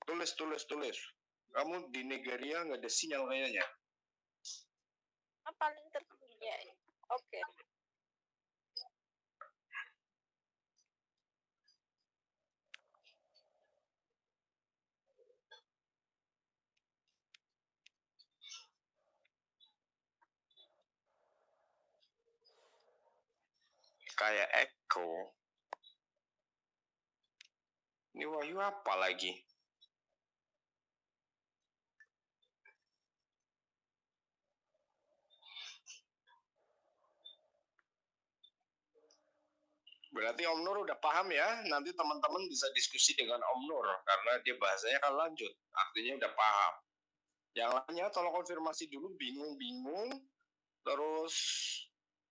Tulis. Kamu di Nigeria nggak ada sinyal kayaknya. Paling tertinggi ya. Oke. Kayak echo. Ini Wahyu apa lagi? Berarti Om Nur udah paham ya. Nanti teman-teman bisa diskusi dengan Om Nur karena dia bahasanya kan lanjut. Artinya udah paham. Yang lainnya tolong konfirmasi dulu. Bingung. Terus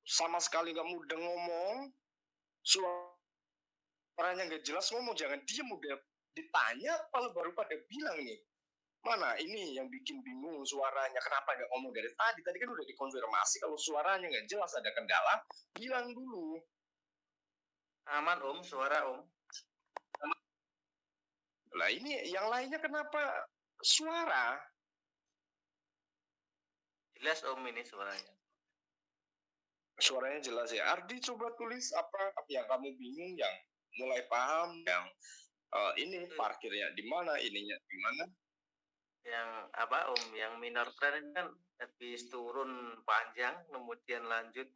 sama sekali nggak mudah ngomong. Suaranya nggak jelas ngomong. Jangan diem udah ditanya. Kalau baru pada bilang nih. Mana ini yang bikin bingung suaranya. Kenapa nggak ngomong dari tadi? Tadi kan udah dikonfirmasi. Kalau suaranya nggak jelas ada kendala. Bilang dulu. Aman Om, suara Om. Lah ini yang lainnya kenapa suara? Jelas Om ini suaranya. Suaranya jelas ya. Ardi coba tulis apa yang kamu bingung, yang mulai paham, yang ini parkirnya di mana, ininya di mana. Yang apa Om? Yang minor trend kan habis turun panjang, kemudian lanjut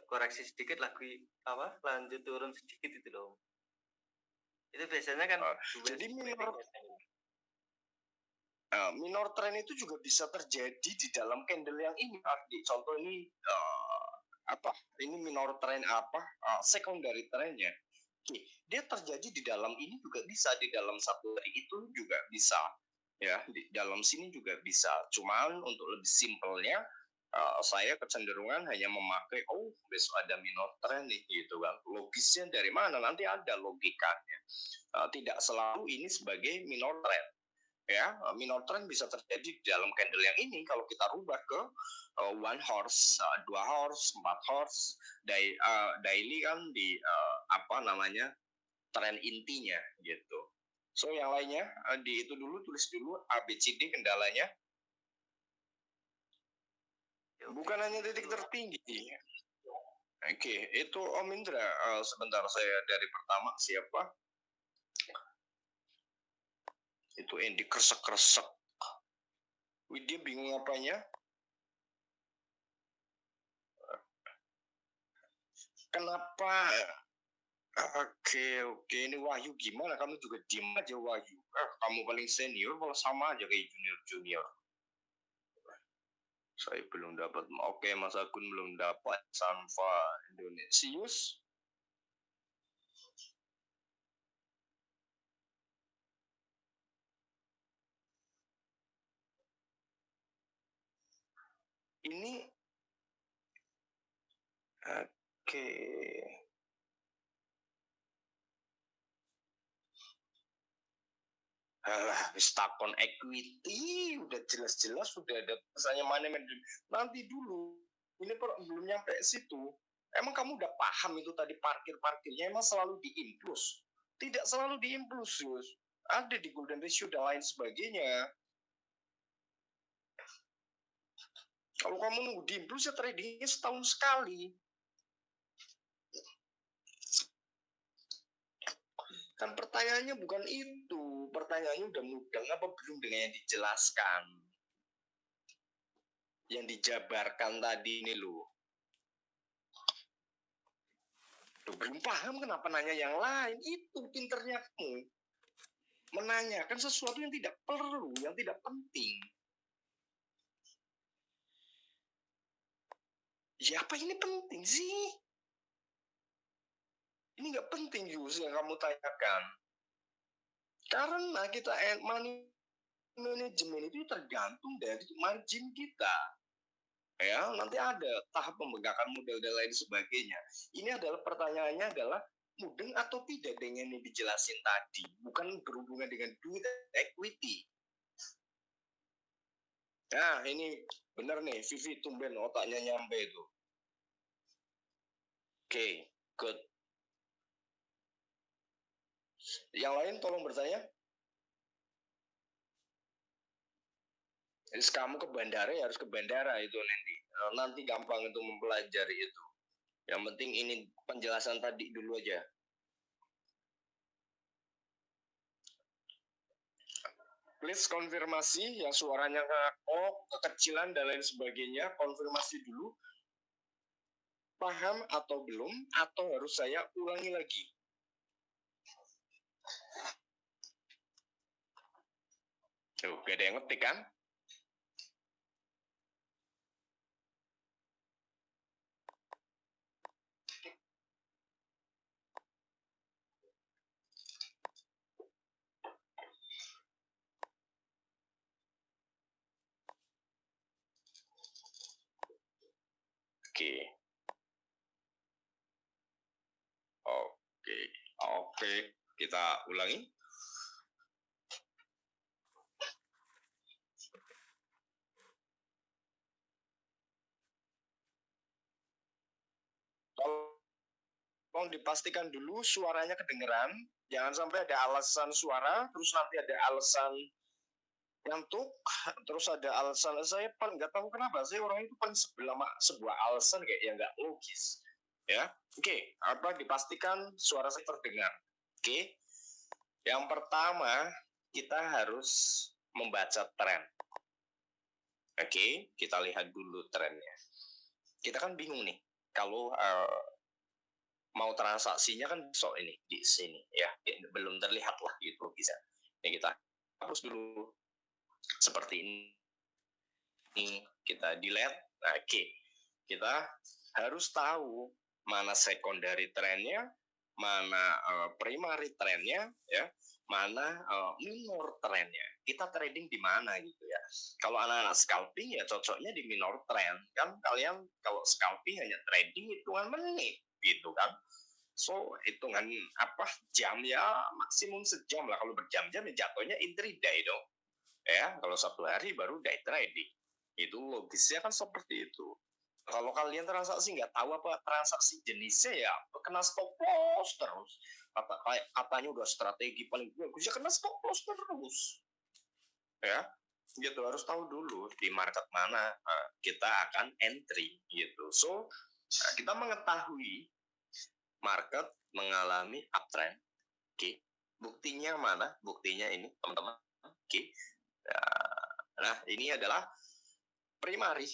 koreksi sedikit lagi apa? Lanjut turun sedikit itu loh. Itu biasanya kan jadi minor trend itu juga bisa terjadi di dalam candle yang ini Ardi. Contoh ini ini minor trend secondary trendnya. Oke, dia terjadi di dalam ini juga bisa, di dalam satu hari itu juga bisa ya, di dalam sini juga bisa. Cuman untuk lebih simpelnya saya kecenderungan hanya memakai besok ada minor trend nih gitu kan. Logisnya dari mana? Nanti ada logikanya. Tidak selalu ini sebagai minor trend. Ya, minor trend bisa terjadi di dalam candle yang ini kalau kita rubah ke one horse, 2 horse, 4 horse, daily kan di tren intinya gitu. So yang lainnya di itu dulu, tulis dulu ABCD kendalanya. Bukan hanya titik tertinggi. Oke, itu Om Indra. Sebentar, saya dari pertama siapa? Itu Andy kresek-kresek. Widya bingung apanya? Kenapa? Oke, ini Wahyu gimana? Kamu juga diem aja Wahyu. Kamu paling senior, kalau sama aja kayak junior. Saya belum dapat. Oke, Mas Agun belum dapat. Sanfa Indonesius. Ini oke. Takon equity udah jelas-jelas sudah ada pesannya money management. Nanti dulu. Ini belum nyampe situ. Emang kamu udah paham itu tadi parkirnya emang selalu diimplus? Tidak selalu diimplus, Yus. Ada di golden ratio dan lain sebagainya. Kalau kamu nunggu diimplus ya tradingnya setahun sekali. Kan pertanyaannya bukan itu. Pertanyaannya udah mudah apa belum dengan yang dijelaskan. Yang dijabarkan tadi ini loh. Belum paham kenapa nanya yang lain. Itu pinternya kamu. Menanyakan sesuatu yang tidak perlu, yang tidak penting. Ya apa ini penting sih? Ini nggak penting Yus yang kamu tanyakan. Karena kita money management itu tergantung dari margin kita. Ya, nanti ada tahap pembegakan modal dan lain sebagainya. Ini adalah pertanyaannya adalah mudeng atau tidak dengan yang dijelasin tadi, bukan berhubungan dengan duit equity. Nah, ini benar nih, Vivi tumben otaknya nyampe itu. Oke, good. Yang lain tolong bertanya. Terus kamu ke bandara ya harus ke bandara itu nanti. Nanti gampang itu mempelajari itu. Yang penting ini penjelasan tadi dulu aja. Please konfirmasi yang suaranya kekecilan dan lain sebagainya. Konfirmasi dulu. Paham atau belum? Atau harus saya ulangi lagi? Gak ada yang ngetik kan? Oke. Oke. Kita ulangi. Tolong dipastikan dulu suaranya kedengeran. Jangan sampai ada alasan suara, terus nanti ada alasan ngantuk, terus ada alasan. Saya paling nggak tahu kenapa sih orang itu paling sebuah alasan kayak yang nggak logis. Ya, oke. Apa dipastikan suara saya terdengar? Oke. Yang pertama kita harus membaca tren. Oke, kita lihat dulu trennya. Kita kan bingung nih kalau mau transaksinya kan besok ini di sini ya, belum terlihat lah gitu bisa. Ini kita hapus dulu seperti ini, kita delete. Nah, oke. Kita harus tahu mana secondary trennya, mana primary trennya, ya, mana minor trennya. Kita trading di mana gitu ya. Kalau anak-anak scalping ya cocoknya di minor trend kan. Kalian kalau scalping hanya trading hitungan menit gitu kan. So hitungan jam ya maksimum sejam lah. Kalau berjam-jam ya jatuhnya intraday dong. Ya kalau 1 hari baru day trading. Itu logisnya kan seperti itu. Kalau kalian transaksi nggak tahu apa transaksi jenisnya ya kena stop loss terus. Katanya udah strategi paling bagus ya kena stop loss terus. Ya gitu harus tahu dulu di market mana kita akan entry gitu. So kita mengetahui market mengalami uptrend. Oke. Buktinya mana? Buktinya ini, teman-teman. Oke. Nah, ini adalah primary.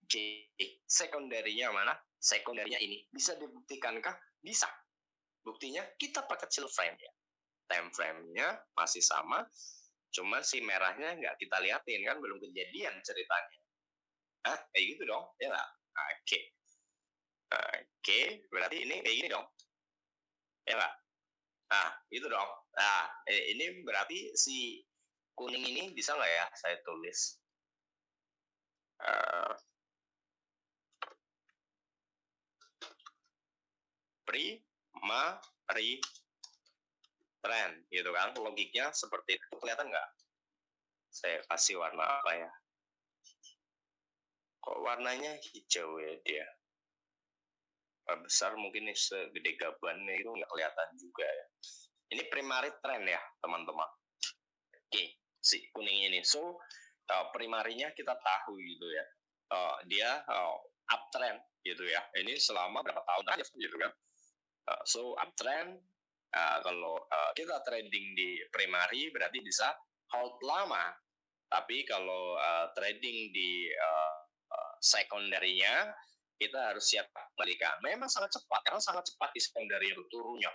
Oke. Sekunderinya mana? Sekunderinya ini. Bisa dibuktikankah? Bisa. Buktinya kita perkecil frame ya. Time frame-nya masih sama. Cuman si merahnya nggak kita liatin kan. Belum kejadian ceritanya. Hah? Kayak gitu dong. Ya nggak? Oke. Oke, berarti ini kayak gini dong. Ya nggak? Nah, itu dong. Nah, ini berarti si kuning ini bisa nggak ya saya tulis? Primary trend, gitu kan? Logiknya seperti itu. Kelihatan nggak? Saya kasih warna apa ya? Kok warnanya hijau ya dia? Besar mungkin segede gaban itu nggak kelihatan juga ya. Ini primary trend ya teman-teman. Oke, si kuning ini. So primarinya kita tahu gitu ya. Dia uptrend gitu ya. Ini selama berapa tahun aja gitu kan. So uptrend kalau kita trading di primary berarti bisa hold lama. Tapi kalau trading di secondary-nya kita harus siap balikan. Memang sangat cepat karena sangat cepat di secondary itu turunnya.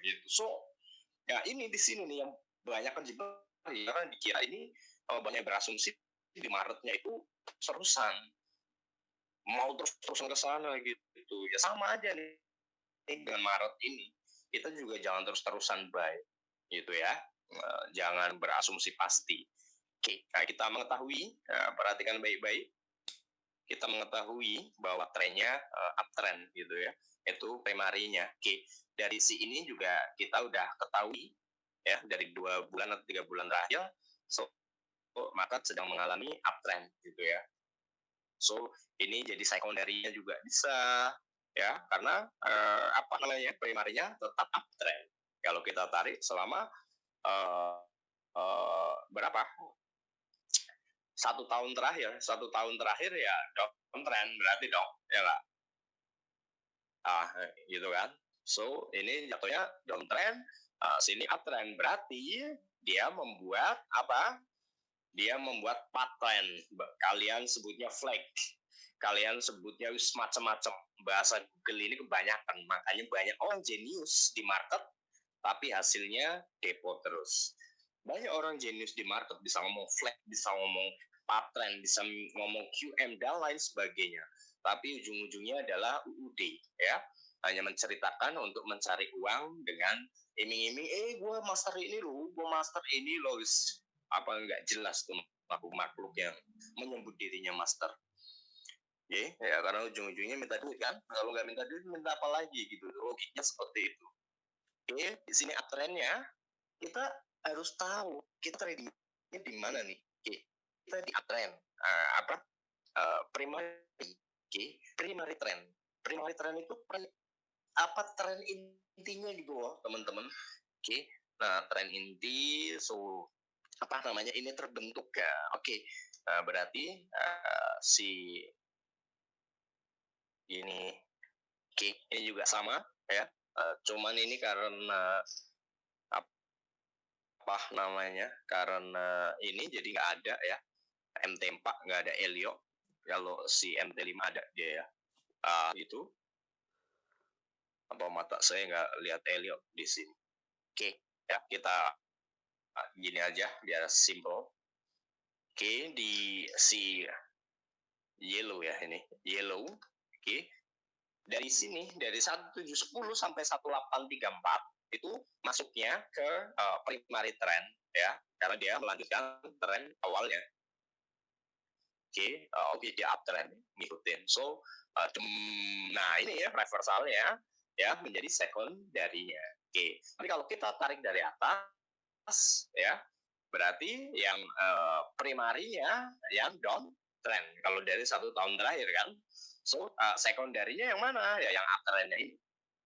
Gitu. So ya ini di sini nih yang banyak kan karena dikira ini banyak berasumsi di Maretnya itu terusan mau terus-terusan ke sana gitu. Ya sama aja nih dengan Maret ini. Kita juga jangan terus-terusan buy gitu ya. Jangan berasumsi pasti. Oke, nah kita mengetahui, perhatikan baik-baik. Kita mengetahui bahwa trennya uptrend gitu ya. Itu primarinya. Oke, dari si ini juga kita udah ketahui ya dari 2 bulan atau 3 bulan terakhir. So, market sedang mengalami uptrend gitu ya. So, ini jadi secondary-nya juga bisa ya karena primarinya tetap uptrend Kalau kita tarik selama berapa? 1 tahun terakhir ya downtrend berarti dong, ya nggak? Gitu kan. So, ini jatuhnya downtrend, sini uptrend. Berarti dia membuat apa? Dia membuat pattern. Kalian sebutnya flag. Kalian sebutnya macam-macam. Bahasa Google ini kebanyakan. Makanya banyak orang jenius di market, tapi hasilnya depo terus. Banyak orang jenius di market bisa ngomong flag, bisa ngomong pattern, bisa ngomong QM dan lain sebagainya. Tapi ujung-ujungnya adalah UUD, ya. Hanya menceritakan untuk mencari uang dengan iming-iming, gue master ini loh, apa nggak jelas tuh makhluk yang menyebut dirinya master. Oke, ya karena ujung-ujungnya minta duit kan. Kalau nggak minta duit, minta apa lagi gitu. Logiknya seperti itu. Oke, di sini uptrendnya kita harus tahu kita tradingnya di mana nih. Oke, kita di uptrend. Primary. Oke, primary trend. Primary trend itu apa tren intinya di bawah, teman-teman. Oke, nah tren inti, so apa namanya ini terbentuk ya. Oke, berarti si ini, oke, ini juga sama ya. Cuman ini karena apa namanya? Karena ini jadi nggak ada ya. MT4 nggak ada Elio. Kalau si MT5 ada dia ya. Itu apa mata saya nggak lihat Elio di sini. Oke, ya kita gini aja biar simple. Oke, di si yellow ya ini. Yellow. Oke. Dari sini dari 1710 sampai 1834 itu masuknya ke primary trend ya, karena dia melanjutkan tren awalnya. Oke, dia uptrend ngikutin. So, nah ini ya reversalnya ya menjadi secondary-nya. Oke, tapi kalau kita tarik dari atas ya, berarti yang primarinya yang down trend. Kalau dari 1 tahun terakhir kan. So, secondary-nya yang mana? Ya yang uptrend-nya ini.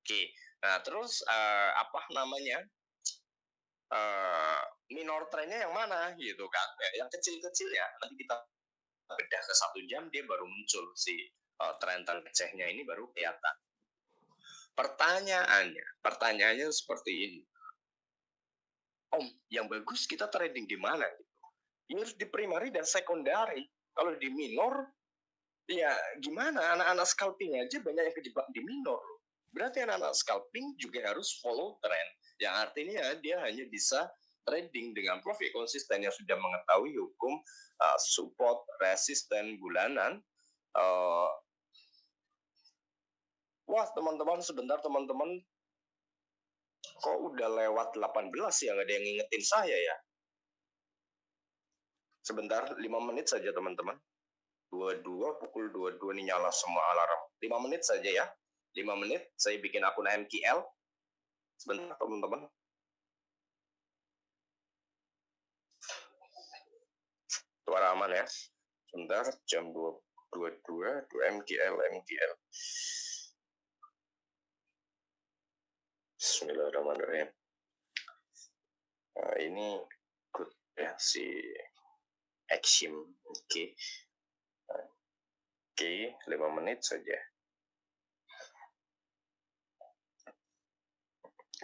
Oke, nah terus apa namanya? Minor trend-nya yang mana gitu kan? Ya, yang kecil-kecil ya. Nanti kita bedah ke 1 jam dia baru muncul si tren-tren kecilnya ini baru kelihatan. Pertanyaannya seperti ini. Om, yang bagus kita trading di mana gitu? Ini harus di primary dan secondary. Kalau di minor, ya gimana? Anak-anak scalping aja banyak yang kejebak di minor. Berarti anak-anak scalping juga harus follow trend. Yang artinya dia hanya bisa trading dengan profit konsisten yang sudah mengetahui hukum support, resisten bulanan. Wah teman-teman, sebentar teman-teman, kok udah lewat 18 ya, nggak ada yang ngingetin saya ya. Sebentar, 5 menit saja teman-teman. Pukul 22 nih nyala semua alarm. 5 menit saja ya. 5 menit, saya bikin akun MQL. Sebentar teman-teman. Suara aman ya. Sebentar, jam 22, MQL. Bismillahirrahmanirrahim. Nah, ini good ya si Exim. Oke. Oke, 5 menit saja.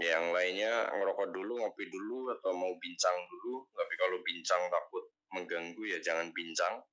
Yang lainnya ngerokok dulu, ngopi dulu, atau mau bincang dulu. Tapi kalau bincang takut mengganggu ya jangan bincang.